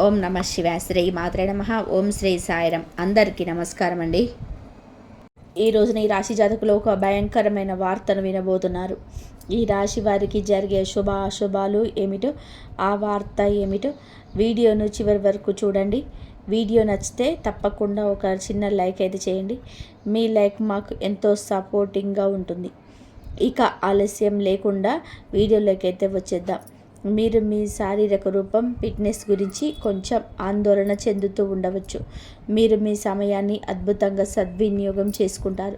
ఓం నమ శివాయ. శ్రీ మాత్రే నమః. ఓం శ్రీ సాయిరం. అందరికీ నమస్కారం అండి. ఈ రోజున ఈ రాశి జాతకులు ఒక భయంకరమైన వార్తను వినబోతున్నారు. ఈ రాశి వారికి జరిగే శుభ అశుభాలు ఏమిటో, ఆ వార్త ఏమిటో వీడియోను చివరి వరకు చూడండి. వీడియో నచ్చితే తప్పకుండా ఒక చిన్న లైక్ అయితే చేయండి. మీ లైక్ మాకు ఎంతో సపోర్టింగ్గా ఉంటుంది. ఇక ఆలస్యం లేకుండా వీడియోలోకి అయితే వచ్చేద్దాం. మీరు మీ శారీరక రూపం, ఫిట్నెస్ గురించి కొంచెం ఆందోళన చెందుతూ ఉండవచ్చు. మీరు మీ సమయాన్ని అద్భుతంగా సద్వినియోగం చేసుకుంటారు.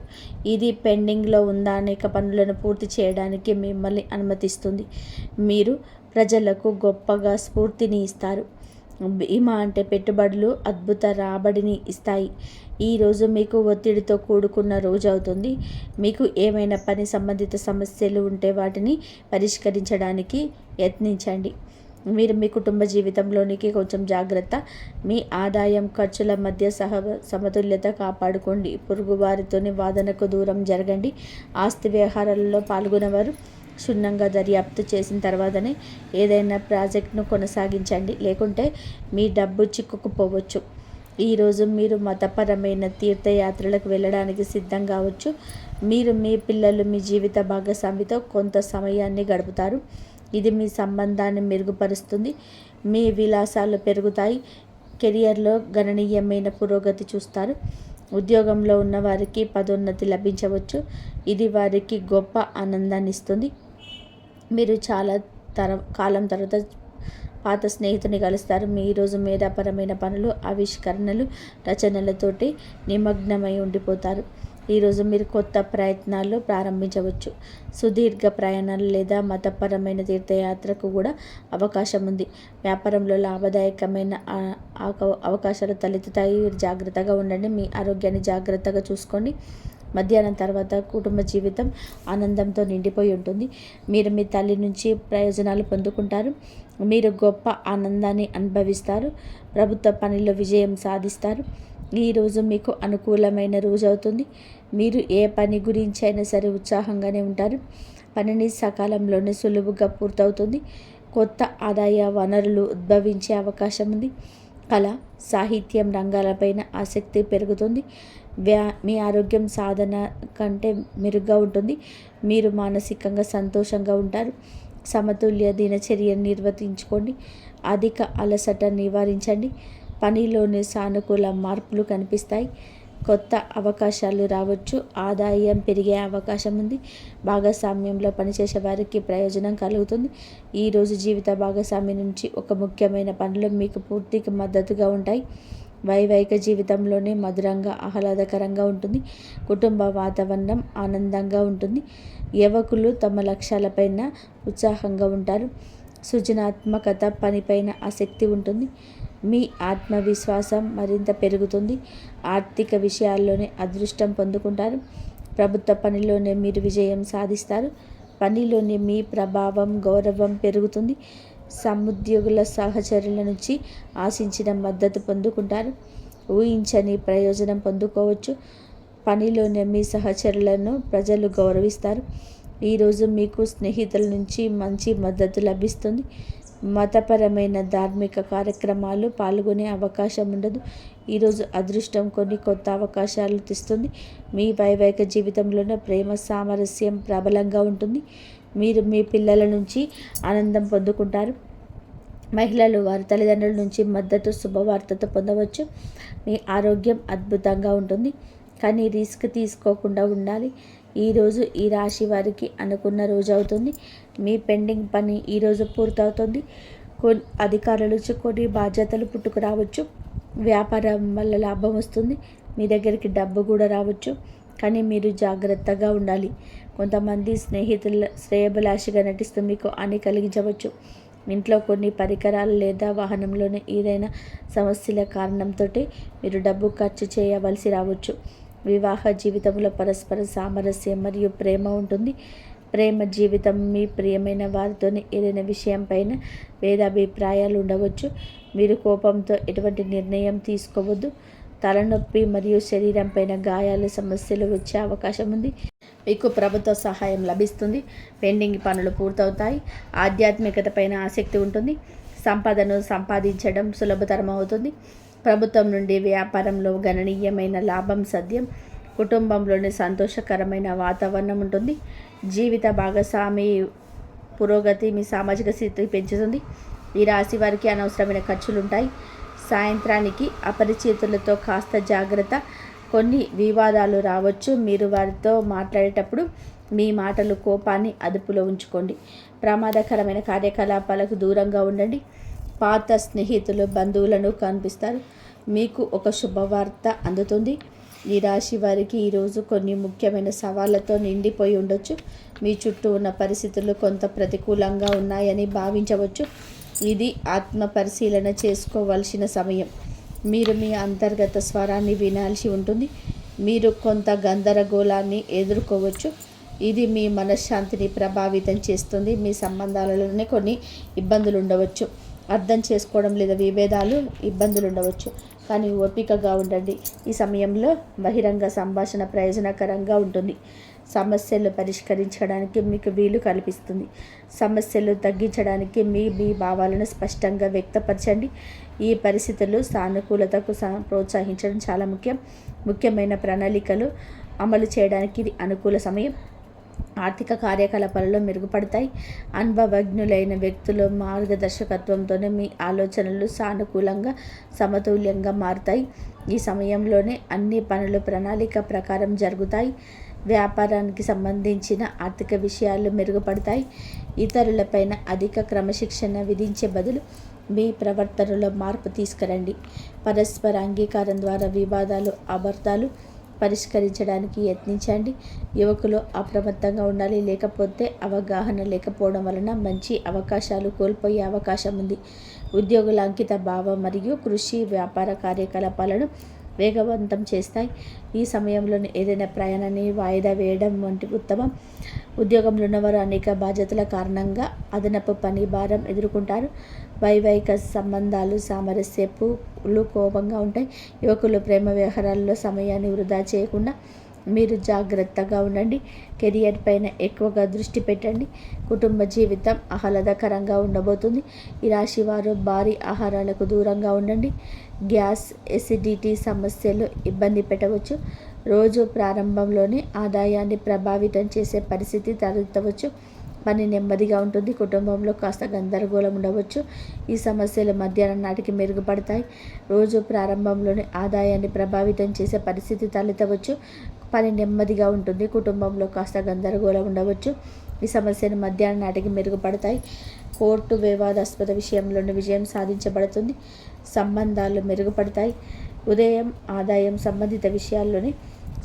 ఇది పెండింగ్లో ఉన్న అనేక పనులను పూర్తి చేయడానికి మిమ్మల్ని అనుమతిస్తుంది. మీరు ప్రజలకు గొప్పగా స్ఫూర్తిని ఇస్తారు. బీమా అంటే పెట్టుబడులు అద్భుత రాబడిని ఇస్తాయి. ఈరోజు మీకు ఒత్తిడితో కూడుకున్న రోజు అవుతుంది. మీకు ఏమైనా పని సంబంధిత సమస్యలు ఉంటే వాటిని పరిష్కరించడానికి యత్నించండి. మీరు మీ కుటుంబ జీవితంలోనికి కొంచెం జాగ్రత్త. మీ ఆదాయం ఖర్చుల మధ్య సమతుల్యత కాపాడుకోండి. పొరుగువారితోని వాదనకు దూరం జరగండి. ఆస్తి వ్యవహారాలలో పాల్గొనేవారు క్షుణ్ణంగా దర్యాప్తు చేసిన తర్వాతనే ఏదైనా ప్రాజెక్ట్ను కొనసాగించండి, లేకుంటే మీ డబ్బు చిక్కుకుపోవచ్చు. ఈరోజు మీరు మతపరమైన తీర్థయాత్రలకు వెళ్ళడానికి సిద్ధం కావచ్చు. మీరు మీ పిల్లలు, మీ జీవిత భాగస్వామితో కొంత సమయాన్ని గడుపుతారు. ఇది మీ సంబంధాన్ని మెరుగుపరుస్తుంది. మీ విలాసాలు పెరుగుతాయి. కెరియర్లో గణనీయమైన పురోగతి చూస్తారు. ఉద్యోగంలో ఉన్న వారికి పదోన్నతి లభించవచ్చు. ఇది వారికి గొప్ప ఆనందాన్ని ఇస్తుంది. మీరు చాలా కాలం తర్వాత పాత స్నేహితుని కలుస్తారు. మీ ఈరోజు మేధాపరమైన పనులు, ఆవిష్కరణలు, రచనలతోటి నిమగ్నమై ఉండిపోతారు. ఈరోజు మీరు కొత్త ప్రయత్నాలు ప్రారంభించవచ్చు. సుదీర్ఘ ప్రయాణాలు లేదా మతపరమైన తీర్థయాత్రకు కూడా అవకాశం ఉంది. వ్యాపారంలో లాభదాయకమైన అవకాశాలు తలెత్తుతాయి. జాగ్రత్తగా ఉండండి. మీ ఆరోగ్యాన్ని జాగ్రత్తగా చూసుకోండి. మధ్యాహ్నం తర్వాత కుటుంబ జీవితం ఆనందంతో నిండిపోయి ఉంటుంది. మీరు మీ తల్లి నుంచి ప్రయోజనాలు పొందుకుంటారు. మీరు గొప్ప ఆనందాన్ని అనుభవిస్తారు. ప్రభుత్వ పనిలో విజయం సాధిస్తారు. ఈరోజు మీకు అనుకూలమైన రోజు అవుతుంది. మీరు ఏ పని గురించి అయినా సరే ఉత్సాహంగానే ఉంటారు. పనిని సకాలంలోనే సులువుగా పూర్తవుతుంది. కొత్త ఆదాయ వనరులు ఉద్భవించే అవకాశం ఉంది. కళ, సాహిత్యం రంగాలపైన ఆసక్తి పెరుగుతుంది. మీ ఆరోగ్యం సాధన కంటే మెరుగ్గా ఉంటుంది. మీరు మానసికంగా సంతోషంగా ఉంటారు. సమతుల్య దినచర్యను నిర్వర్తించుకోండి. అధిక అలసట నివారించండి. పనిలోని సానుకూల మార్పులు కనిపిస్తాయి. కొత్త అవకాశాలు రావచ్చు. ఆదాయం పెరిగే అవకాశం ఉంది. భాగస్వామ్యంలో పనిచేసే వారికి ప్రయోజనం కలుగుతుంది. ఈరోజు జీవిత భాగస్వామి నుంచి ఒక ముఖ్యమైన పనులు మీకు పూర్తిగా మద్దతుగా ఉంటాయి. వైవాహిక జీవితంలోనే మధురంగా, ఆహ్లాదకరంగా ఉంటుంది. కుటుంబ వాతావరణం ఆనందంగా ఉంటుంది. యువకులు తమ లక్ష్యాలపైన ఉత్సాహంగా ఉంటారు. సృజనాత్మకత, పనిపైన ఆసక్తి ఉంటుంది. మీ ఆత్మవిశ్వాసం మరింత పెరుగుతుంది. ఆర్థిక విషయాల్లోనే అదృష్టం పొందుకుంటారు. ప్రభుత్వ పనిలోనే మీరు విజయం సాధిస్తారు. పనిలోని మీ ప్రభావం, గౌరవం పెరుగుతుంది. సముద్యోగుల సహచరుల నుంచి ఆశించిన మద్దతు పొందుకుంటారు. ఊహించని ప్రయోజనం పొందుకోవచ్చు. పనిలోనే మీ సహచరులను ప్రజలు గౌరవిస్తారు. ఈరోజు మీకు స్నేహితుల నుంచి మంచి మద్దతు లభిస్తుంది. మతపరమైన ధార్మిక కార్యక్రమాలు పాల్గొనే అవకాశం ఉండదు. ఈరోజు అదృష్టం కొన్ని కొత్త అవకాశాలు తెస్తుంది. మీ వైవాహిక జీవితంలోనే ప్రేమ, సామరస్యం ప్రబలంగా ఉంటుంది. మీరు మీ పిల్లల నుంచి ఆనందం పొందుకుంటారు. మహిళలు వారి తల్లిదండ్రుల నుంచి మద్దతు, శుభవార్తతో పొందవచ్చు. మీ ఆరోగ్యం అద్భుతంగా ఉంటుంది, కానీ రిస్క్ తీసుకోకుండా ఉండాలి. ఈరోజు ఈ రాశి వారికి అనుకున్న రోజు అవుతుంది. మీ పెండింగ్ పని ఈరోజు పూర్తవుతుంది. అధికారుల నుంచి కొన్ని బాధ్యతలు పుట్టుకురావచ్చు. వ్యాపారం వల్ల లాభం వస్తుంది. మీ దగ్గరికి డబ్బు కూడా రావచ్చు, కానీ మీరు జాగ్రత్తగా ఉండాలి. కొంతమంది స్నేహితుల శ్రేయభిలాషిగా నటిస్తూ మీకు హాని కలిగించవచ్చు. ఇంట్లో కొన్ని పరికరాలు లేదా వాహనంలోనే ఏదైనా సమస్యల కారణంతో మీరు డబ్బు ఖర్చు చేయవలసి రావచ్చు. వివాహ జీవితంలో పరస్పర సామరస్యం మరియు ప్రేమ ఉంటుంది. ప్రేమ జీవితం, మీ ప్రియమైన వారితోనే ఏదైనా విషయం పైన భేదాభిప్రాయాలు ఉండవచ్చు. మీరు కోపంతో ఎటువంటి నిర్ణయం తీసుకోవద్దు. తలనొప్పి మరియు శరీరం పైన గాయాల సమస్యలు వచ్చే అవకాశం ఉంది. మీకు ప్రభుత్వ సహాయం లభిస్తుంది. పెండింగ్ పనులు పూర్తవుతాయి. ఆధ్యాత్మికత పైన ఆసక్తి ఉంటుంది. సంపదను సంపాదించడం సులభతరం అవుతుంది. ప్రభుత్వం నుండి వ్యాపారంలో గణనీయమైన లాభం సాధ్యం. కుటుంబంలోని సంతోషకరమైన వాతావరణం ఉంటుంది. జీవిత భాగస్వామి పురోగతి మీ సామాజిక స్థితి పెంచుతుంది. ఈ రాశి వారికి అనవసరమైన ఖర్చులు ఉంటాయి. సాయంత్రానికి అపరిచితులతో కాస్త జాగ్రత్త. కొన్ని వివాదాలు రావచ్చు. మీరు వారితో మాట్లాడేటప్పుడు మీ మాటలు కోపాన్ని అదుపులో ఉంచుకోండి. ప్రమాదకరమైన కార్యకలాపాలకు దూరంగా ఉండండి. పాత స్నేహితులు బంధువులను కనిపిస్తారు. మీకు ఒక శుభవార్త అందుతుంది. ఈ రాశి వారికి ఈరోజు కొన్ని ముఖ్యమైన సవాళ్లతో నిండిపోయి ఉండొచ్చు. మీ చుట్టూ ఉన్న పరిస్థితులు కొంత ప్రతికూలంగా ఉన్నాయని భావించవచ్చు. ఇది ఆత్మ పరిశీలన చేసుకోవాల్సిన సమయం. మీరు మీ అంతర్గత స్వరాన్ని వినాల్సి ఉంటుంది. మీరు కొంత గందరగోళాన్ని ఎదుర్కోవచ్చు. ఇది మీ మనశ్శాంతిని ప్రభావితం చేస్తుంది. మీ సంబంధాలలోనే కొన్ని ఇబ్బందులు ఉండవచ్చు. అర్థం చేసుకోవడం లేదా విభేదాలు ఇబ్బందులు ఉండవచ్చు. కానీ ఓపికగా ఉండండి. ఈ సమయంలో బహిరంగ సంభాషణ ప్రయోజనకరంగా ఉంటుంది. సమస్యలు పరిష్కరించడానికి మీకు వీలు కల్పిస్తుంది. సమస్యలు తగ్గించడానికి మీ భావాలను స్పష్టంగా వ్యక్తపరచండి. ఈ పరిస్థితులు సానుకూలతకు ప్రోత్సహించడం చాలా ముఖ్యమైన ప్రణాళికలు అమలు చేయడానికి ఇది అనుకూల సమయం. ఆర్థిక కార్యకలాపాలలో మెరుగుపడతాయి. అనుభవజ్ఞులైన వ్యక్తుల మార్గదర్శకత్వంతోనే మీ ఆలోచనలు సానుకూలంగా సమతుల్యంగా మారుతాయి. ఈ సమయంలోనే అన్ని పనులు ప్రణాళిక ప్రకారం జరుగుతాయి. వ్యాపారానికి సంబంధించిన ఆర్థిక విషయాలు మెరుగుపడతాయి. ఇతరులపైన అధిక క్రమశిక్షణ విధించే బదులు మీ ప్రవర్తనలో మార్పు తీసుకురండి. పరస్పర అంగీకారం ద్వారా వివాదాలు అబద్ధాలు పరిష్కరించడానికి యత్నించండి. యువకులు అప్రమత్తంగా ఉండాలి. లేకపోతే అవగాహన లేకపోవడం వలన మంచి అవకాశాలు కోల్పోయే అవకాశం ఉంది. ఉద్యోగుల అంకిత భావం మరియు కృషి వ్యాపార కార్యకలాపాలను వేగవంతం చేస్తాయి. ఈ సమయంలో ఏదైనా ప్రయాణాన్ని వాయిదా వేయడం వంటి ఉత్తమం. ఉద్యోగంలో ఉన్నవారు అనేక బాధ్యతల కారణంగా అదనపు పని భారం ఎదుర్కొంటారు. వైవాహిక సంబంధాలు సామరస్యపులు కోపంగా ఉంటాయి. యువకులు ప్రేమ వ్యవహారాల్లో సమయాన్ని వృధా చేయకుండా మీరు జాగ్రత్తగా ఉండండి. కెరియర్ పైన ఎక్కువగా దృష్టి పెట్టండి. కుటుంబ జీవితం ఆహ్లాదకరంగా ఉండబోతుంది. ఈ రాశి వారు భారీ ఆహారాలకు దూరంగా ఉండండి. గ్యాస్, ఎసిడిటీ సమస్యలు ఇబ్బంది పెట్టవచ్చు. రోజు ప్రారంభంలోనే ఆదాయాన్ని ప్రభావితం చేసే పరిస్థితి తలెత్తవచ్చు. పని నెమ్మదిగా ఉంటుంది. కుటుంబంలో కాస్త గందరగోళం ఉండవచ్చు. ఈ సమస్యలు మధ్యాహ్నం నాటికి మెరుగుపడతాయి. రోజు ప్రారంభంలోనే ఆదాయాన్ని ప్రభావితం చేసే పరిస్థితి తలెత్తవచ్చు. పని నెమ్మదిగా ఉంటుంది. కుటుంబంలో కాస్త గందరగోళం ఉండవచ్చు. ఈ సమస్యలు మధ్యాహ్నం నాటికి మెరుగుపడతాయి. కోర్టు వివాదాస్పద విషయంలోని విజయం సాధించబడుతుంది. సంబంధాలు మెరుగుపడతాయి. ఉదయం ఆదాయం సంబంధిత విషయాల్లోనే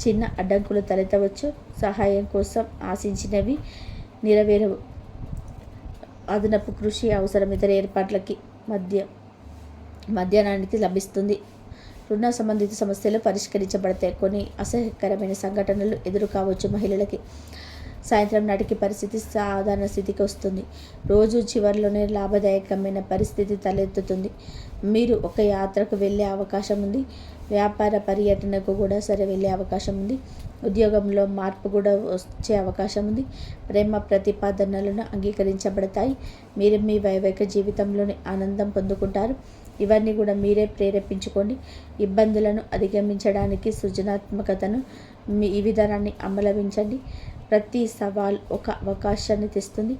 చిన్న అడ్డంకులు తలెత్తవచ్చు. సహాయం కోసం ఆశించినవి నెరవేరవు. అదనపు కృషి అవసరం. ఇతర ఏర్పాట్లకి మధ్యాహ్నానికి లభిస్తుంది. రుణ సంబంధిత సమస్యలు పరిష్కరించబడతాయి. కొన్ని అసహ్యకరమైన సంఘటనలు ఎదురు కావచ్చు. మహిళలకి సాయంత్రం నాటికి పరిస్థితి సాధారణ స్థితికి వస్తుంది. రోజు చివరిలోనే లాభదాయకమైన పరిస్థితి తలెత్తుతుంది. మీరు ఒక యాత్రకు వెళ్ళే అవకాశం ఉంది. వ్యాపార పర్యటనకు కూడా వెళ్ళే అవకాశం ఉంది. ఉద్యోగంలో మార్పు కూడా వచ్చే అవకాశం ఉంది. ప్రేమ ప్రతిపాదనలను అంగీకరించబడతాయి. మీరు మీ వైవాహిక జీవితంలోని ఆనందం పొందుకుంటారు. ఇవన్నీ కూడా మీరే ప్రేరేపించుకోండి. ఇబ్బందులను అధిగమించడానికి సృజనాత్మకతను ఈ విధానాన్ని అమలవించండి. ప్రతి సవాల్ ఒక అవకాశాన్ని తెస్తుంది.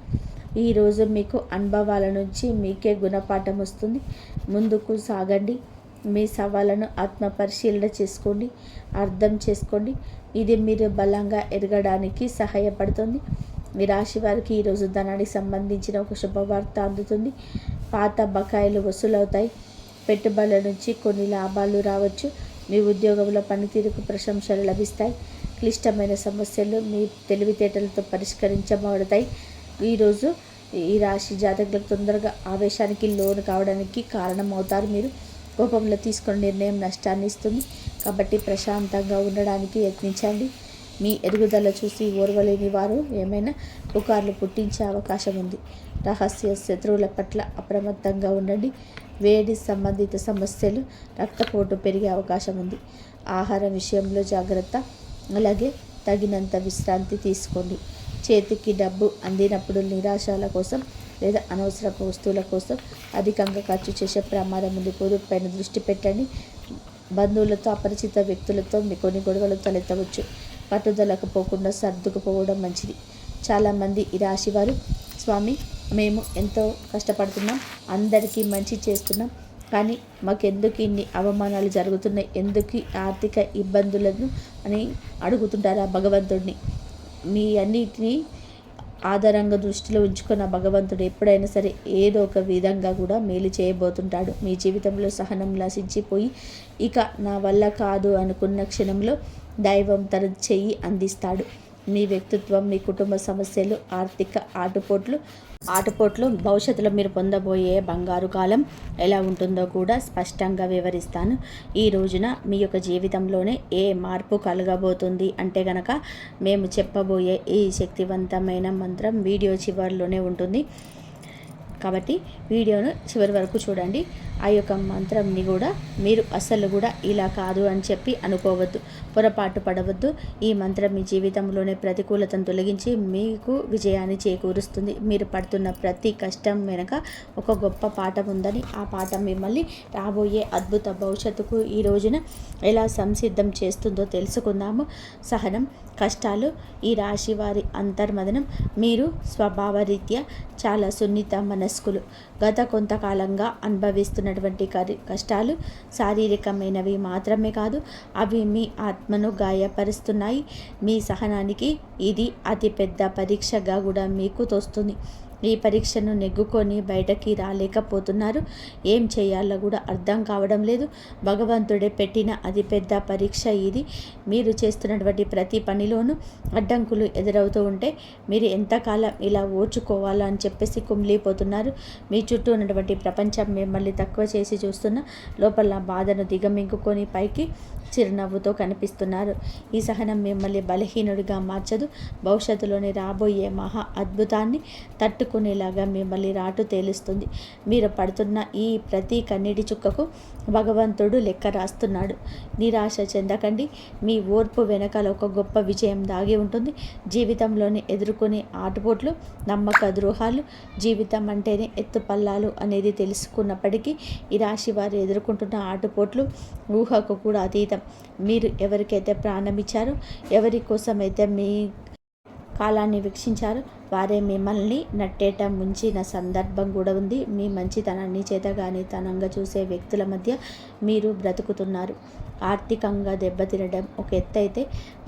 ఈరోజు మీకు అనుభవాల నుంచి మీకే గుణపాఠం వస్తుంది. ముందుకు సాగండి. మీ సవాళ్ళను ఆత్మపరిశీలన చేసుకోండి. అర్థం చేసుకోండి. ఇది మీరు బలంగా ఎదగడానికి సహాయపడుతుంది. మీ రాశి వారికి ఈరోజు ధనానికి సంబంధించిన ఒక శుభవార్త అందుతుంది. పాత బకాయిలు వసూలవుతాయి. పెట్టుబడుల నుంచి కొన్ని లాభాలు రావచ్చు. మీ ఉద్యోగంలో పనితీరుకు ప్రశంసలు లభిస్తాయి. క్లిష్టమైన సమస్యలు మీ తెలివితేటలతో పరిష్కరించబడతాయి. ఈరోజు ఈ రాశి జాతకులకు తొందరగా ఆవేశానికి లోను కావడానికి కారణమవుతారు. మీరు కోపంలో తీసుకున్న నిర్ణయం నష్టాన్ని ఇస్తుంది. కాబట్టి ప్రశాంతంగా ఉండడానికి యత్నించండి. మీ ఎదుగుదల చూసి ఓర్వలేని వారు ఏమైనా పుకార్లు పుట్టించే అవకాశం ఉంది. రహస్య శత్రువుల పట్ల అప్రమత్తంగా ఉండండి. వేడి సంబంధిత సమస్యలు, రక్తపోటు పెరిగే అవకాశం ఉంది. ఆహారం విషయంలో జాగ్రత్త. అలాగే తగినంత విశ్రాంతి తీసుకోండి. చేతికి డబ్బు అందినప్పుడు నిరాశల కోసం లేదా అనవసరపు వస్తువుల కోసం అధికంగా ఖర్చు చేసే ప్రమాదం ఉంది. పొదుపుపైన దృష్టి పెట్టండి. బంధువులతో, అపరిచిత వ్యక్తులతో మీ కొన్ని గొడవలు తలెత్తవచ్చు. పట్టుదలకు పోకుండా సర్దుకుపోవడం మంచిది. చాలామంది ఈ రాశి వారు, స్వామి మేము ఎంతో కష్టపడుతున్నాం, అందరికీ మంచి చేస్తున్నాం, కానీ మాకెందుకు ఇన్ని అవమానాలు జరుగుతున్నాయి, ఎందుకు ఆర్థిక ఇబ్బందులను అని అడుగుతుంటారు ఆ భగవంతుడిని. మీ అన్నిటినీ ఆధారంగా దృష్టిలో ఉంచుకున్న భగవంతుడు ఎప్పుడైనా సరే ఏదో ఒక విధంగా కూడా మేలు చేయబోతుంటాడు. మీ జీవితంలో సహనం నశించిపోయి ఇక నా వల్ల కాదు అనుకున్న క్షణంలో దైవం తన చెయ్యి అందిస్తాడు. మీ వ్యక్తిత్వం, మీ కుటుంబ సమస్యలు, ఆర్థిక ఆటుపోట్లు భవిష్యత్తులో మీరు పొందబోయే బంగారు కాలం ఎలా ఉంటుందో కూడా స్పష్టంగా వివరిస్తాను. ఈ రోజున మీ యొక్క జీవితంలోనే ఏ మార్పు కలగబోతుంది అంటే గనక మేము చెప్పబోయే ఈ శక్తివంతమైన మంత్రం వీడియో చివరిలోనే ఉంటుంది. కాబట్టి వీడియోను చివరి వరకు చూడండి. ఆ యొక్క మంత్రంని కూడా మీరు అస్సలు కూడా ఇలా కాదు అని చెప్పి అనుకోవద్దు, పొరపాటు పడవద్దు. ఈ మంత్రం మీ జీవితంలోనే ప్రతికూలతను తొలగించి మీకు విజయాన్ని చేకూరుస్తుంది. మీరు పడుతున్న ప్రతి కష్టం వెనక ఒక గొప్ప పాఠం ఉందని, ఆ పాఠం మిమ్మల్ని రాబోయే అద్భుత భవిష్యత్తుకు ఈ రోజున ఎలా సంసిద్ధం చేస్తుందో తెలుసుకుందాము. సహనం, కష్టాలు ఈ రాశి వారి అంతర్మదనం. మీరు స్వభావరీత్యా చాలా సున్నిత మనస్కులు. గత కొంతకాలంగా అనుభవిస్తున్నటువంటి కష్టాలు శారీరకమైనవి మాత్రమే కాదు, అవి మీ ఆత్మను గాయపరుస్తున్నాయి. మీ సహనానికి ఇది అతిపెద్ద పరీక్షగా కూడా మీకు తోస్తుంది. ఈ పరీక్షను నెగ్గుకొని బయటకి రాలేకపోతున్నారు. ఏం చేయాలో కూడా అర్థం కావడం లేదు. భగవంతుడే పెట్టిన అతిపెద్ద పరీక్ష ఇది. మీరు చేస్తున్నటువంటి ప్రతి పనిలోనూ అడ్డంకులు ఎదురవుతూ ఉంటే మీరు ఎంతకాలం ఇలా ఓర్చుకోవాలో అని చెప్పేసి కుమిలిపోతున్నారు. మీ చుట్టూ ఉన్నటువంటి ప్రపంచం మిమ్మల్ని తక్కువ చేసి చూస్తున్న లోపల బాధను దిగమింగుకొని పైకి చిరునవ్వుతో కనిపిస్తున్నారు. ఈ సహనం మిమ్మల్ని బలహీనుడిగా మార్చదు. భవిష్యత్తులోని రాబోయే మహా అద్భుతాన్ని తట్టుకునేలాగా మిమ్మల్ని రాటు తేలుస్తుంది. మీరు పడుతున్న ఈ ప్రతి కన్నీటి చుక్కకు భగవంతుడు లెక్క రాస్తున్నాడు. నిరాశ చెందకండి. మీ ఓర్పు వెనకాల ఒక గొప్ప విజయం దాగి ఉంటుంది. జీవితంలోని ఎదుర్కొనే ఆటుపోట్లు, నమ్మక ద్రోహాలు, జీవితం అంటేనే ఎత్తుపల్లాలు అనేది తెలుసుకున్నప్పటికీ ఈ రాశి వారు ఎదుర్కొంటున్న ఆటుపోట్లు ఊహకు కూడా అతీతం. మీరు ఎవరికైతే ప్రాణమిచ్చారో, ఎవరి కోసమైతే మీ కాలాన్ని వీక్షించారో వారే మిమ్మల్ని నట్టేట ముంచిన సందర్భం కూడా ఉంది. మీ మంచితనాన్ని చేతగానితనంగా చూసే వ్యక్తుల మధ్య మీరు బ్రతుకుతున్నారు. ఆర్థికంగా దెబ్బతినడం ఒక ఎత్తైతే,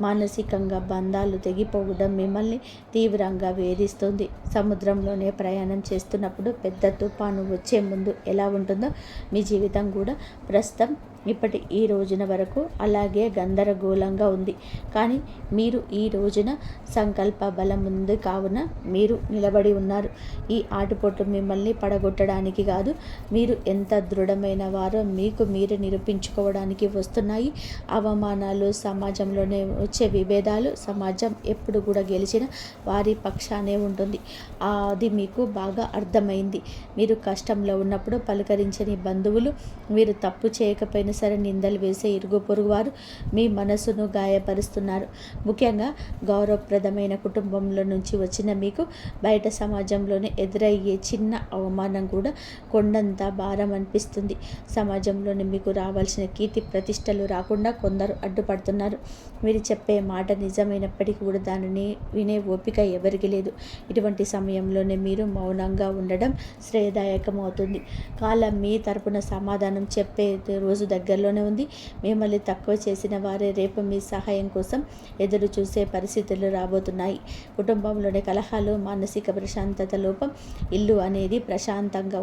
మానసికంగా బంధాలు తెగిపోవడం మిమ్మల్ని తీవ్రంగా వేధిస్తుంది. సముద్రంలోనే ప్రయాణం చేస్తున్నప్పుడు పెద్ద తుఫాను వచ్చే ముందు ఎలా ఉంటుందో మీ జీవితం కూడా ప్రస్తుతం ఇప్పటి ఈ రోజున వరకు అలాగే గందరగోళంగా ఉంది. కానీ మీరు ఈ రోజున సంకల్ప బలం ఉంది కావున మీరు నిలబడి ఉన్నారు. ఈ ఆటుపోట్లు మిమ్మల్ని పడగొట్టడానికి కాదు, మీరు ఎంత దృఢమైన వారో మీకు మీరు నిరూపించుకోవడానికి వస్తున్నాయి. అవమానాలు, సమాజంలోనే వచ్చే విభేదాలు, సమాజం ఎప్పుడు కూడా గెలిచిన వారి పక్షానే ఉంటుంది. అది మీకు బాగా అర్థమైంది. మీరు కష్టంలో ఉన్నప్పుడు పలకరించని బంధువులు, మీరు తప్పు చేయకపోయినా సరే నిందలు వేసే ఇరుగు పొరుగు వారు మీ మనసును గాయపరుస్తున్నారు. ముఖ్యంగా గౌరవప్రదమైన కుటుంబంలో నుంచి వచ్చిన మీకు బయట సమాజంలోనే ఎదురయ్యే చిన్న అవమానం కూడా కొండంత భారం అనిపిస్తుంది. సమాజంలోనే మీకు రావాల్సిన కీర్తి ప్రతిష్టలు రాకుండా కొందరు అడ్డుపడుతున్నారు. మీరు చెప్పే మాట నిజమైనప్పటికీ కూడా దానిని వినే ఓపిక ఎవరికి లేదు. ఇటువంటి సమయంలోనే మీరు మౌనంగా ఉండడం శ్రేయదాయకం అవుతుంది. కాలం మీ తరపున సమాధానం చెప్పే రోజు దగ్గరలోనే ఉంది. మిమ్మల్ని తక్కువ చేసిన వారే రేపు మీ సహాయం కోసం ఎదురు చూసే పరిస్థితులు రాబోతున్నాయి. కుటుంబంలోని కలహాలు, మానసిక ప్రశాంతత లోపం, ఇల్లు అనేది ప్రశాంతంగా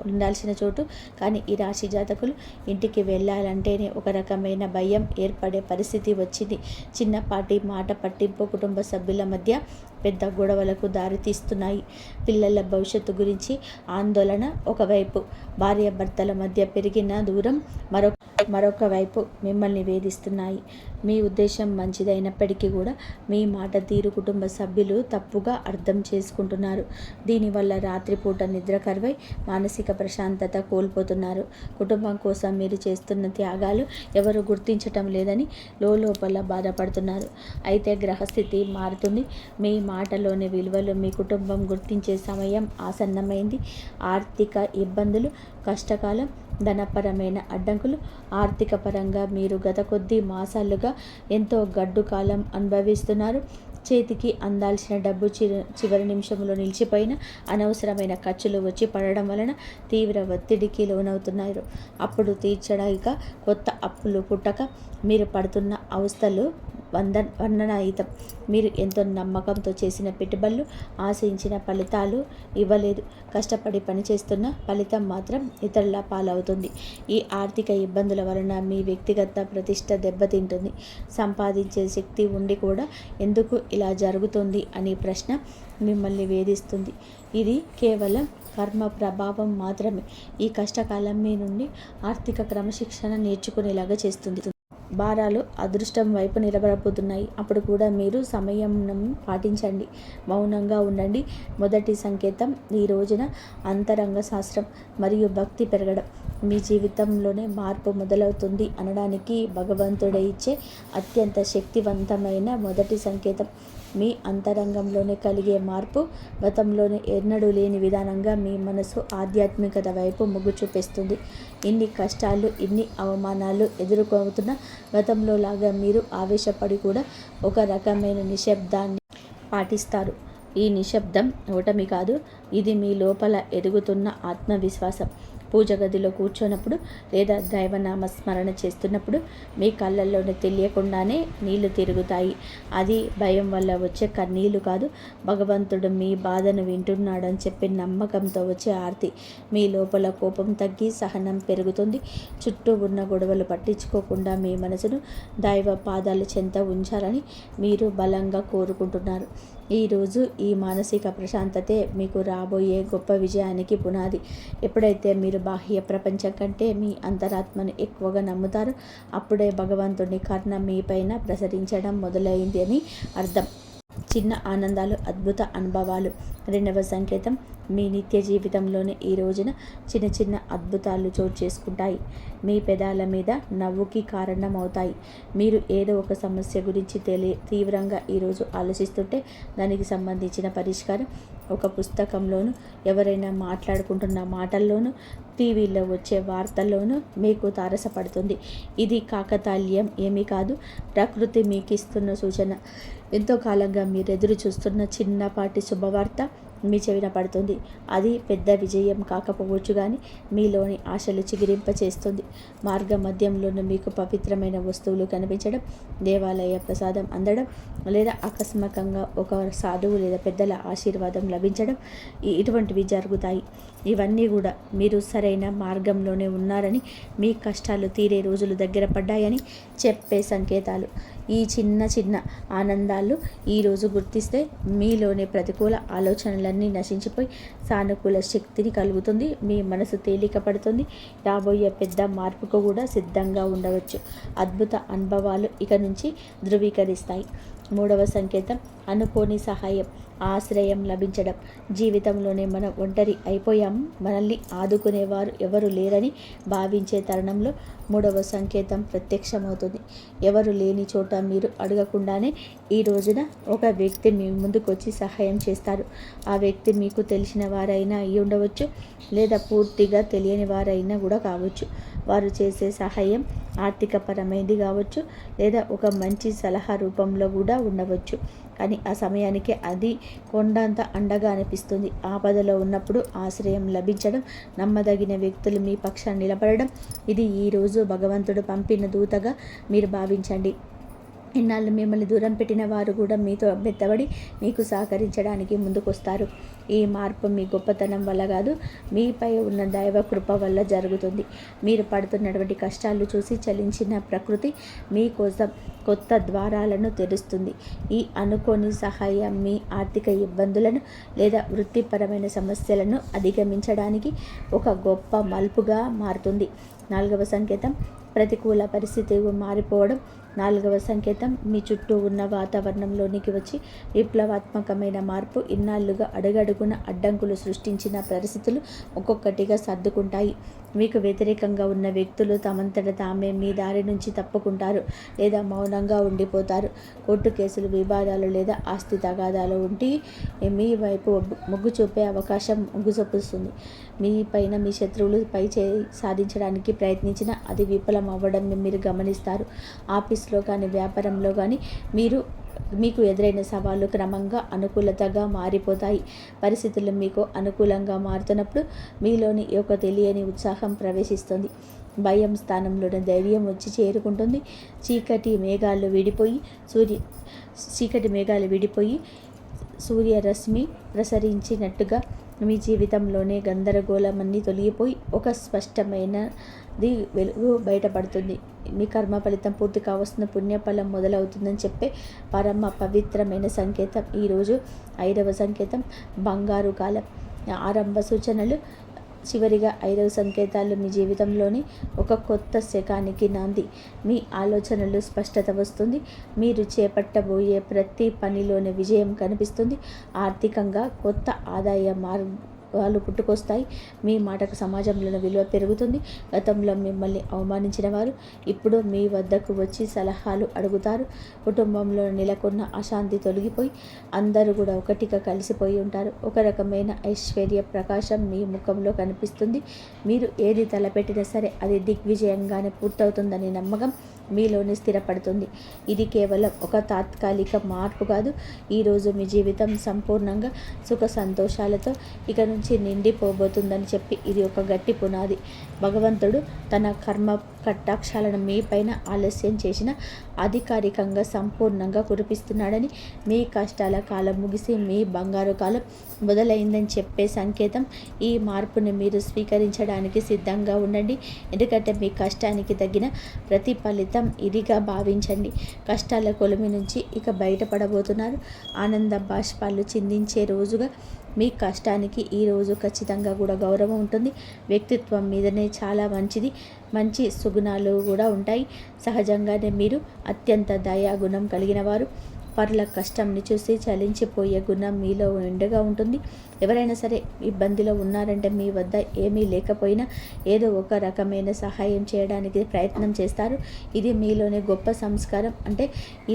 ఉండాల్సిన చోటు. కానీ ఈ రాశి జాతకులు ఇంటికి వెళ్ళాలంటేనే ఒక రకమైన భయం ఏర్పడే పరిస్థితి వచ్చింది. చిన్నపాటి మాట పట్టింపు కుటుంబ సభ్యుల మధ్య పెద్ద గొడవలకు దారితీస్తున్నాయి. పిల్లల భవిష్యత్తు గురించి ఆందోళన ఒకవైపు, భార్యాభర్తల మధ్య పెరిగిన దూరం మరొక వైపు మిమ్మల్ని వేధిస్తున్నాయి. మీ ఉద్దేశం మంచిదైనప్పటికీ కూడా మీ మాట తీరు కుటుంబ సభ్యులు తప్పుగా అర్థం చేసుకుంటున్నారు. దీనివల్ల రాత్రిపూట నిద్ర కరువై మానసిక ప్రశాంతత కోల్పోతున్నారు. కుటుంబం కోసం మీరు చేస్తున్న త్యాగాలు ఎవరు గుర్తించటం లేదని లోపల బాధపడుతున్నారు. అయితే గ్రహస్థితి మారుతుంది. మీ మాటలోని విలువలు మీ కుటుంబం గుర్తించే సమయం ఆసన్నమైంది. ఆర్థిక ఇబ్బందులు, కష్టకాలం, ధనపరమైన అడ్డంకులు. ఆర్థిక పరంగా మీరు గత కొద్ది మాసాలుగా ఎంతో గడ్డు కాలం అనుభవిస్తున్నారు. చేతికి అందాల్సిన డబ్బు చివరి నిమిషంలో నిలిచిపోయిన అనవసరమైన ఖర్చులు వచ్చి పడడం వలన తీవ్ర ఒత్తిడికి లోనవుతున్నారు. అప్పుడు తీర్చడానికి కొత్త అప్పులు పుట్టక మీరు పడుతున్న అవస్థలు వర్ణనాతీతం. మీరు ఎంతో నమ్మకంతో చేసిన పెట్టుబడులు ఆశించిన ఫలితాలు ఇవ్వలేదు. కష్టపడి పనిచేస్తున్న ఫలితం మాత్రం ఇతరుల పాలవుతుంది. ఈ ఆర్థిక ఇబ్బందుల వలన మీ వ్యక్తిగత ప్రతిష్ట దెబ్బతింటుంది. సంపాదించే శక్తి ఉండి కూడా ఎందుకు ఇలా జరుగుతుంది అనే ప్రశ్న మిమ్మల్ని వేధిస్తుంది. ఇది కేవలం కర్మ ప్రభావం మాత్రమే. ఈ కష్టకాలం మీ నుండి ఆర్థిక క్రమశిక్షణ నేర్చుకునేలాగా చేస్తుంది. భారాలు అదృష్టం వైపు నిలబడబోతున్నాయి. అప్పుడు కూడా మీరు సంయమనం పాటించండి, మౌనంగా ఉండండి. మొదటి సంకేతం ఈ రోజున అంతరంగ శాస్త్రం మరియు భక్తి పెరగడం. మీ జీవితంలోనే మార్పు మొదలవుతుంది అనడానికి భగవంతుడే ఇచ్చే అత్యంత శక్తివంతమైన మొదటి సంకేతం. మీ అంతరంగంలోనే కలిగే మార్పు గతంలోనే ఎన్నడూ లేని విధానంగా మీ మనసు ఆధ్యాత్మికత వైపు మొగ్గు చూపిస్తుంది. ఇన్ని కష్టాలు, ఇన్ని అవమానాలు ఎదుర్కొంటున్న గతంలో లాగా మీరు ఆవేశపడి కూడా ఒక రకమైన నిశ్శబ్దాన్ని పాటిస్తారు. ఈ నిశ్శబ్దం ఓటమి కాదు, ఇది మీ లోపల ఎదుగుతున్న ఆత్మవిశ్వాసం. పూజ గదిలో కూర్చున్నప్పుడు లేదా దైవనామ స్మరణ చేస్తున్నప్పుడు మీ కళ్ళల్లోనే తెలియకుండానే నీళ్లు తిరుగుతాయి. అది భయం వల్ల వచ్చే కన్నీళ్లు కాదు, భగవంతుడు మీ బాధను వింటున్నాడని చెప్పి నమ్మకంతో వచ్చే ఆర్తి. మీ లోపల కోపం తగ్గి సహనం పెరుగుతుంది. చుట్టూ ఉన్న గొడవలు పట్టించుకోకుండా మీ మనసును దైవ పాదాల చెంత ఉంచాలని మీరు బలంగా కోరుకుంటున్నారు. ఈరోజు ఈ మానసిక ప్రశాంతతే మీకు రాబోయే గొప్ప విజయానికి పునాది. ఎప్పుడైతే మీరు బాహ్య ప్రపంచం కంటే మీ అంతరాత్మను ఎక్కువగా నమ్ముతారో అప్పుడే భగవంతుని కరుణ మీపైన ప్రసరించడం మొదలైంది అని అర్థం. చిన్న ఆనందాలు, అద్భుత అనుభవాలు. రెండవ సంకేతం మీ నిత్య జీవితంలోనే ఈ రోజున చిన్న చిన్న అద్భుతాలు చోటు చేసుకుంటాయి. మీ పెదాల మీద నవ్వుకి కారణమవుతాయి. మీరు ఏదో ఒక సమస్య గురించి తీవ్రంగా ఈరోజు ఆలోచిస్తుంటే దానికి సంబంధించిన పరిష్కారం ఒక పుస్తకంలోనూ, ఎవరైనా మాట్లాడుకుంటున్న మాటల్లోనూ, టీవీలో వచ్చే వార్తల్లోనూ మీకు తారసపడుతుంది. ఇది కాకతాళీయం ఏమీ కాదు, ప్రకృతి మీకు ఇస్తున్న సూచన. ఎంతో కాలంగా మీరు ఎదురు చూస్తున్న చిన్నపాటి శుభవార్త మీ చెవిన పడుతుంది. అది పెద్ద విజయం కాకపోవచ్చు కానీ మీలోని ఆశలు చిగురింపచేస్తుంది. మార్గ మధ్యంలోనూ మీకు పవిత్రమైన వస్తువులు కనిపించడం, దేవాలయ ప్రసాదం అందడం, లేదా ఆకస్మికంగా ఒక సాధువు లేదా పెద్దల ఆశీర్వాదం లభించడం, ఇటువంటివి జరుగుతాయి. ఇవన్నీ కూడా మీరు సరైన మార్గంలోనే ఉన్నారని, మీ కష్టాలు తీరే రోజులు దగ్గర పడ్డాయని చెప్పే సంకేతాలు. ఈ చిన్న చిన్న ఆనందాలు ఈరోజు గుర్తిస్తే మీలోని ప్రతికూల ఆలోచనలన్నీ నశించిపోయి సానుకూల శక్తిని కలుగుతుంది. మీ మనసు తేలిక పడుతుంది. రాబోయే పెద్ద మార్పుకు కూడా సిద్ధంగా ఉండవచ్చు. అద్భుత అనుభవాలు ఇక నుంచి ధృవీకరిస్తాయి. మూడవ సంకేతం అనుకోని సహాయం, ఆశ్రయం లభించడం. జీవితంలోనే మనం ఒంటరి అయిపోయాము, మనల్ని ఆదుకునేవారు ఎవరు లేరని భావించే తరుణంలో మూడవ సంకేతం ప్రత్యక్షమవుతుంది. ఎవరు లేని చోట మీరు అడగకుండానే ఈ రోజున ఒక వ్యక్తి మీ ముందుకు వచ్చి సహాయం చేస్తారు. ఆ వ్యక్తి మీకు తెలిసిన వారైనా అయి ఉండవచ్చు, లేదా పూర్తిగా తెలియని వారైనా కూడా కావచ్చు. వారు చేసే సహాయం ఆర్థికపరమైనది కావచ్చు, లేదా ఒక మంచి సలహా రూపంలో కూడా ఉండవచ్చు. కానీ ఆ సమయానికి అది కొండంత అండగా అనిపిస్తుంది. ఆపదలో ఉన్నప్పుడు ఆశ్రయం లభించడం, నమ్మదగిన వ్యక్తులు మీ పక్షాన్ని నిలబడడం, ఇది ఈరోజు భగవంతుడు పంపిన దూతగా మీరు భావించండి. ఇన్నాళ్ళు మిమ్మల్ని దూరం పెట్టిన వారు కూడా మీతో మెత్తబడి మీకు సహకరించడానికి ముందుకొస్తారు. ఈ మార్పు మీ గొప్పతనం వల్ల కాదు, మీపై ఉన్న దైవ కృప వల్ల జరుగుతుంది. మీరు పడుతున్నటువంటి కష్టాలు చూసి చలించిన ప్రకృతి మీకోసం కొత్త ద్వారాలను తెరుస్తుంది. ఈ అనుకోని సహాయం మీ ఆర్థిక ఇబ్బందులను లేదా వృత్తిపరమైన సమస్యలను అధిగమించడానికి ఒక గొప్ప మలుపుగా మారుతుంది. 4వ సంకేతం ప్రతికూల పరిస్థితి మారిపోవడం. 4వ సంకేతం మీ చుట్టూ ఉన్న వాతావరణంలోనికి వచ్చి విప్లవాత్మకమైన మార్పు. ఇన్నాళ్లుగా అడుగడుగున అడ్డంకులు సృష్టించిన పరిస్థితులు ఒక్కొక్కటిగా సర్దుకుంటాయి. మీకు వ్యతిరేకంగా ఉన్న వ్యక్తులు తమంతట తామే మీ దారి నుంచి తప్పుకుంటారు లేదా మౌనంగా ఉండిపోతారు. కోర్టు కేసులు, వివాదాలు లేదా ఆస్తి తగాదాలు ఉండి మీ వైపు మొగ్గు చూపే అవకాశం మొగ్గుచూపుస్తుంది. మీ పైన మీ శత్రువులు పై చేయి సాధించడానికి ప్రయత్నించినా అది విఫలం అవ్వడం మీరు గమనిస్తారు. ఆఫీస్లో కానీ వ్యాపారంలో కానీ మీకు ఎదురైన సవాళ్లు క్రమంగా అనుకూలతగా మారిపోతాయి. పరిస్థితులు మీకు అనుకూలంగా మారుతున్నప్పుడు మీలోని ఒక తెలియని ఉత్సాహం ప్రవేశిస్తుంది. భయం స్థానంలోని ధైర్యం వచ్చి చేరుకుంటుంది. చీకటి మేఘాలు విడిపోయి సూర్యరశ్మి ప్రసరించినట్టుగా మీ జీవితంలోనే గందరగోళమన్నీ తొలగిపోయి ఒక స్పష్టమైనది వెలుగు బయటపడుతుంది. మీ కర్మ ఫలితం పూర్తి కావస్తున్న పుణ్యఫలం మొదలవుతుందని చెప్పే పరమ పవిత్రమైన సంకేతం ఈరోజు. 5వ సంకేతం బంగారు కాలం. ఆరంభ సూచనలు. చివరిగా 5వ సంకేతాలు మీ జీవితంలోని ఒక కొత్త శకానికి నాంది. మీ ఆలోచనలు స్పష్టత వస్తుంది. మీరు చేపట్టబోయే ప్రతి పనిలోని విజయం కనిపిస్తుంది. ఆర్థికంగా కొత్త ఆదాయ మార్గాలు పుట్టుకొస్తాయి. మీ మాటకు సమాజంలోని విలువ పెరుగుతుంది. గతంలో మిమ్మల్ని అవమానించిన వారు ఇప్పుడు మీ వద్దకు వచ్చి సలహాలు అడుగుతారు. కుటుంబంలో నెలకొన్న అశాంతి తొలగిపోయి అందరూ కూడా ఒకటిగా కలిసిపోయి ఉంటారు. ఒక రకమైన ఐశ్వర్య ప్రకాశం మీ ముఖంలో కనిపిస్తుంది. మీరు ఏది తలపెట్టినా సరే అది దిగ్విజయంగానే పూర్తవుతుందనే నమ్మకం మీలోని స్థిరపడుతుంది. ఇది కేవలం ఒక తాత్కాలిక మార్పు కాదు. ఈరోజు మీ జీవితం సంపూర్ణంగా సుఖ సంతోషాలతో ఇక నుంచి నిండిపోబోతుందని చెప్పి ఇది ఒక గట్టి పునాది. భగవంతుడు తన కర్మ కటాక్షాలను మీ పైన ఆలస్యం చేసిన అధికారికంగా సంపూర్ణంగా కురిపిస్తున్నాడని, మీ కష్టాల కాలం ముగిసి మీ బంగారు కాలం మొదలైందని చెప్పే సంకేతం. ఈ మార్పుని మీరు స్వీకరించడానికి సిద్ధంగా ఉండండి. ఎందుకంటే మీ కష్టానికి తగిన ప్రతిఫలితం ఇదిగా భావించండి. కష్టాల కొలిమి నుంచి ఇక బయటపడబోతున్నారు. ఆనంద బాష్పాలు చిందించే రోజుగా మీ కష్టానికి ఈ రోజు ఖచ్చితంగా కూడా గౌరవం ఉంటుంది. వ్యక్తిత్వం మీదనే చాలా మంచి సుగుణాలు కూడా ఉంటాయి. సహజంగానే మీరు అత్యంత దయాగుణం కలిగిన వారు. పరుల కష్టంని చూసి చలించిపోయే గుణం మీలో నిండుగా ఉంటుంది. ఎవరైనా సరే ఇబ్బందిలో ఉన్నారంటే మీ వద్ద ఏమీ లేకపోయినా ఏదో ఒక రకమైన సహాయం చేయడానికి ప్రయత్నం చేస్తారు. ఇది మీలోని గొప్ప సంస్కారం. అంటే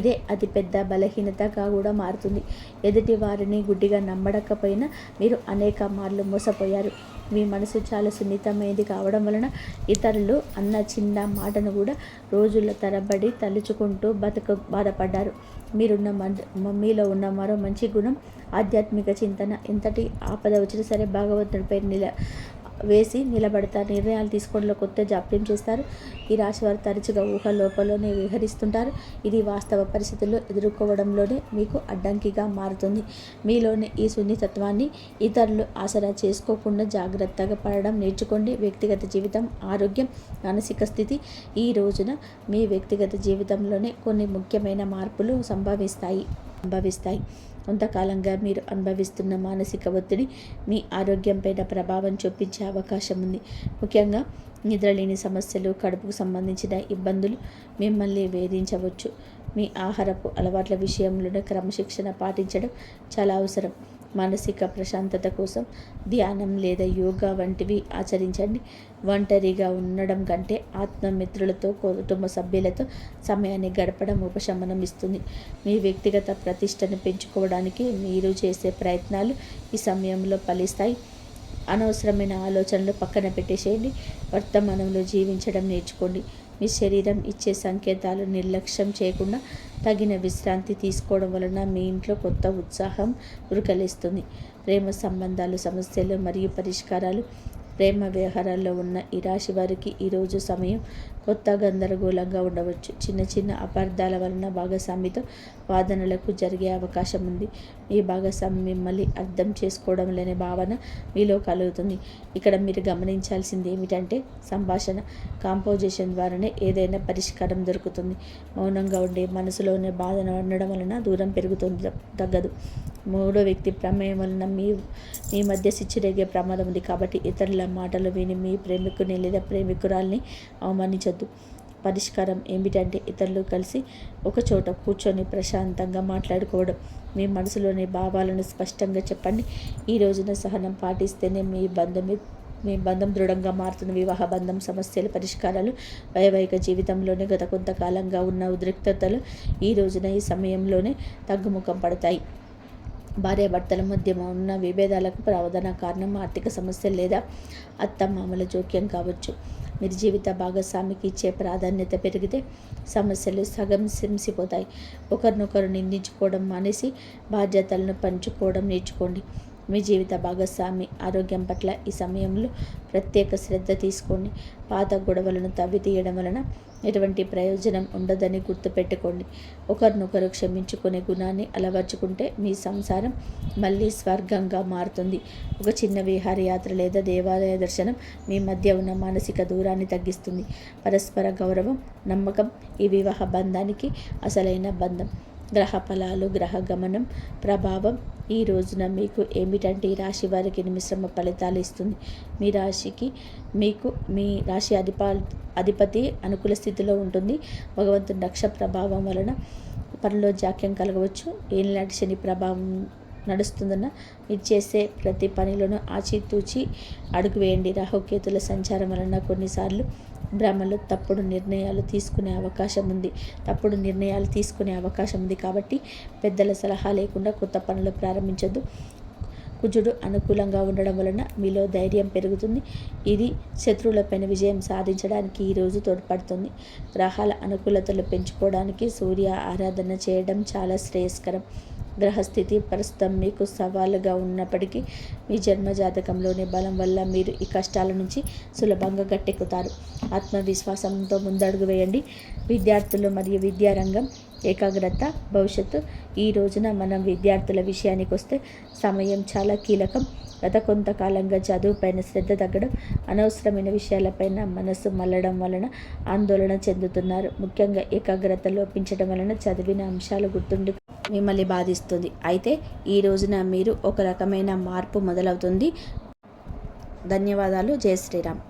ఇదే అతిపెద్ద బలహీనతగా కూడా మారుతుంది. ఎదుటి వారిని గుడ్డిగా నమ్మడకపోయినా మీరు అనేక మార్లు మోసపోయారు. మీ మనసు చాలా సున్నితమైనది కావడం వలన ఇతరులు అన్న చిన్న మాటను కూడా రోజుల తరబడి తలుచుకుంటూ బాధపడ్డారు. మీలో ఉన్న మరో మంచి గుణం ఆధ్యాత్మిక చింతన. ఎంతటి ఆపద వచ్చినా సరే భగవంతుడిపై నిలబడతారు. నిర్ణయాలు తీసుకోవడంలో కొత్త జాప్యం చేస్తారు. ఈ రాశి వారు తరచుగా ఊహలోపలోనే విహరిస్తుంటారు. ఇది వాస్తవ పరిస్థితుల్లో ఎదుర్కోవడంలోనే మీకు అడ్డంకిగా మారుతుంది. మీలోని ఈ సున్నితత్వాన్ని ఇతరులు ఆసరా చేసుకోకుండా జాగ్రత్తగా పడడం నేర్చుకోండి. వ్యక్తిగత జీవితం, ఆరోగ్యం, మానసిక స్థితి. ఈ రోజున మీ వ్యక్తిగత జీవితంలోనే కొన్ని ముఖ్యమైన మార్పులు సంభవిస్తాయి. కొంతకాలంగా మీరు అనుభవిస్తున్న మానసిక ఒత్తిడి మీ ఆరోగ్యంపైన ప్రభావం చూపించే అవకాశం ఉంది. ముఖ్యంగా నిద్రలేని సమస్యలు, కడుపుకు సంబంధించిన ఇబ్బందులు మిమ్మల్ని వేధించవచ్చు. మీ ఆహారపు అలవాట్ల విషయంలోనే క్రమశిక్షణ పాటించడం చాలా అవసరం. మానసిక ప్రశాంతత కోసం ధ్యానం లేదా యోగా వంటివి ఆచరించండి. ఒంటరిగా ఉండడం కంటే ఆత్మమిత్రులతో, కుటుంబ సభ్యులతో సమయాన్ని గడపడం ఉపశమనం ఇస్తుంది. మీ వ్యక్తిగత ప్రతిష్టను పెంచుకోవడానికి మీరు చేసే ప్రయత్నాలు ఈ సమయంలో ఫలిస్తాయి. అనవసరమైన ఆలోచనలు పక్కన పెట్టేసేయండి. వర్తమానంలో జీవించడం నేర్చుకోండి. మీ శరీరం ఇచ్చే సంకేతాలు నిర్లక్ష్యం చేయకుండా తగిన విశ్రాంతి తీసుకోవడం వలన మీ ఇంట్లో కొత్త ఉత్సాహం ఉరకలేస్తుంది. ప్రేమ సంబంధాలు, సమస్యలు మరియు పరిష్కారాలు ప్రేమ వ్యవహారాల్లో ఉన్న ఈ రాశి వారికి ఈరోజు సమయం కొత్త గందరగోళంగా ఉండవచ్చు. చిన్న చిన్న అపార్థాల వలన భాగస్వామితో వాదనలకు జరిగే అవకాశం ఉంది. మీ భాగస్వామి మిమ్మల్ని అర్థం చేసుకోవడం లేని భావన మీలో కలుగుతుంది. ఇక్కడ మీరు గమనించాల్సింది ఏమిటంటే సంభాషణ కాంపోజిషన్ ద్వారానే ఏదైనా పరిష్కారం దొరుకుతుంది. మౌనంగా ఉండే మనసులోనే బాధను ఉండడం వలన దూరం పెరుగుతుంది తగ్గదు. మూడో వ్యక్తి ప్రమేయం వలన మీ మధ్య సిచ్చిరేగే ప్రమాదం ఉంది. కాబట్టి ఇతరుల మాటలు విని మీ ప్రేమికుని లేదా ప్రేమికురాల్ని అవమానించొద్దు. పరిష్కారం ఏమిటంటే ఇతరులు కలిసి ఒక చోట కూర్చొని ప్రశాంతంగా మాట్లాడుకోవడం. మీ మనసులోని భావాలను స్పష్టంగా చెప్పండి. ఈ రోజున సహనం పాటిస్తేనే మీ బంధం దృఢంగా మారుతుంది. వివాహ బంధం సమస్యలు పరిష్కారాలు వైవాహిక జీవితంలోనే గత కొంతకాలంగా ఉన్న ఉద్రిక్తతలు ఈ రోజున ఈ సమయంలోనే తగ్గుముఖం పడతాయి. భార్యాభర్తల మధ్య ఉన్న విభేదాలకు ప్రధాన కారణం ఆర్థిక సమస్యలు లేదా అత్తమామల జోక్యం కావచ్చు. మీరు జీవిత భాగస్వామికి ఇచ్చే ప్రాధాన్యత పెరిగితే సమస్యలు సగం సింసిపోతాయి. ఒకరినొకరు నిందించుకోవడం మానేసి బాధ్యతలను పంచుకోవడం నేర్చుకోండి. మీ జీవిత భాగస్వామి ఆరోగ్యం పట్ల ఈ సమయంలో ప్రత్యేక శ్రద్ధ తీసుకోండి. పాత గొడవలను తవ్వి తీయడం వలన ఎటువంటి ప్రయోజనం ఉండదని గుర్తుపెట్టుకోండి. ఒకరినొకరు క్షమించుకునే గుణాన్ని అలవర్చుకుంటే మీ సంసారం మళ్ళీ స్వర్గంగా మారుతుంది. ఒక చిన్న విహారయాత్ర లేదా దేవాలయ దర్శనం మీ మధ్య ఉన్న మానసిక దూరాన్ని తగ్గిస్తుంది. పరస్పర గౌరవం, నమ్మకం ఈ వివాహ బంధానికి అసలైన బంధం. గ్రహ ఫలాలు, గ్రహ గమనం ప్రభావం ఈ రోజున మీకు ఏమిటంటే ఈ రాశి వారికి మిశ్రమ ఫలితాలు ఇస్తుంది. మీ రాశి అధిపతి అనుకూల స్థితిలో ఉంటుంది. భగవంతుని రక్ష ప్రభావం వలన పనిలో జాక్యం కలగవచ్చు. ఏలినాటి శని ప్రభావం నడుస్తుందన్న మీరు చేసే ప్రతి పనిలోనూ ఆచితూచి అడుగు వేయండి. రాహుకేతుల సంచారం వలన కొన్నిసార్లు భ్రమలు తప్పుడు నిర్ణయాలు తీసుకునే అవకాశం ఉంది. కాబట్టి పెద్దల సలహా లేకుండా కొత్త పనులు ప్రారంభించొద్దు. కుజుడు అనుకూలంగా ఉండడం వలన మీలో ధైర్యం పెరుగుతుంది. ఇది శత్రువులపైన విజయం సాధించడానికి ఈరోజు తోడ్పడుతుంది. గ్రహాల అనుకూలతలు పెంచుకోవడానికి సూర్య ఆరాధన చేయడం చాలా శ్రేయస్కరం. గ్రహస్థితి ప్రస్తుతం మీకు సవాలుగా ఉన్నప్పటికీ మీ జన్మజాతకంలోని బలం వల్ల మీరు ఈ కష్టాల నుంచి సులభంగా గట్టెక్కుతారు. ఆత్మవిశ్వాసంతో ముందడుగు వేయండి. విద్యార్థులు మరియు విద్యారంగం ఏకాగ్రత భవిష్యత్తు. ఈ రోజున మనం విద్యార్థుల విషయానికి వస్తే సమయం చాలా కీలకం. గత కొంతకాలంగా చదువుపైన శ్రద్ధ తగ్గడం, అనవసరమైన విషయాలపైన మనసు మళ్ళడం వలన ఆందోళన చెందుతున్నారు. ముఖ్యంగా ఏకాగ్రత లోపించడం వలన చదివిన అంశాలు గుర్తుండి మిమ్మల్ని బాధిస్తుంది. అయితే ఈ రోజున మీరు ఒక రకమైన మార్పు మొదలవుతుంది. ధన్యవాదాలు. జై శ్రీరామ్.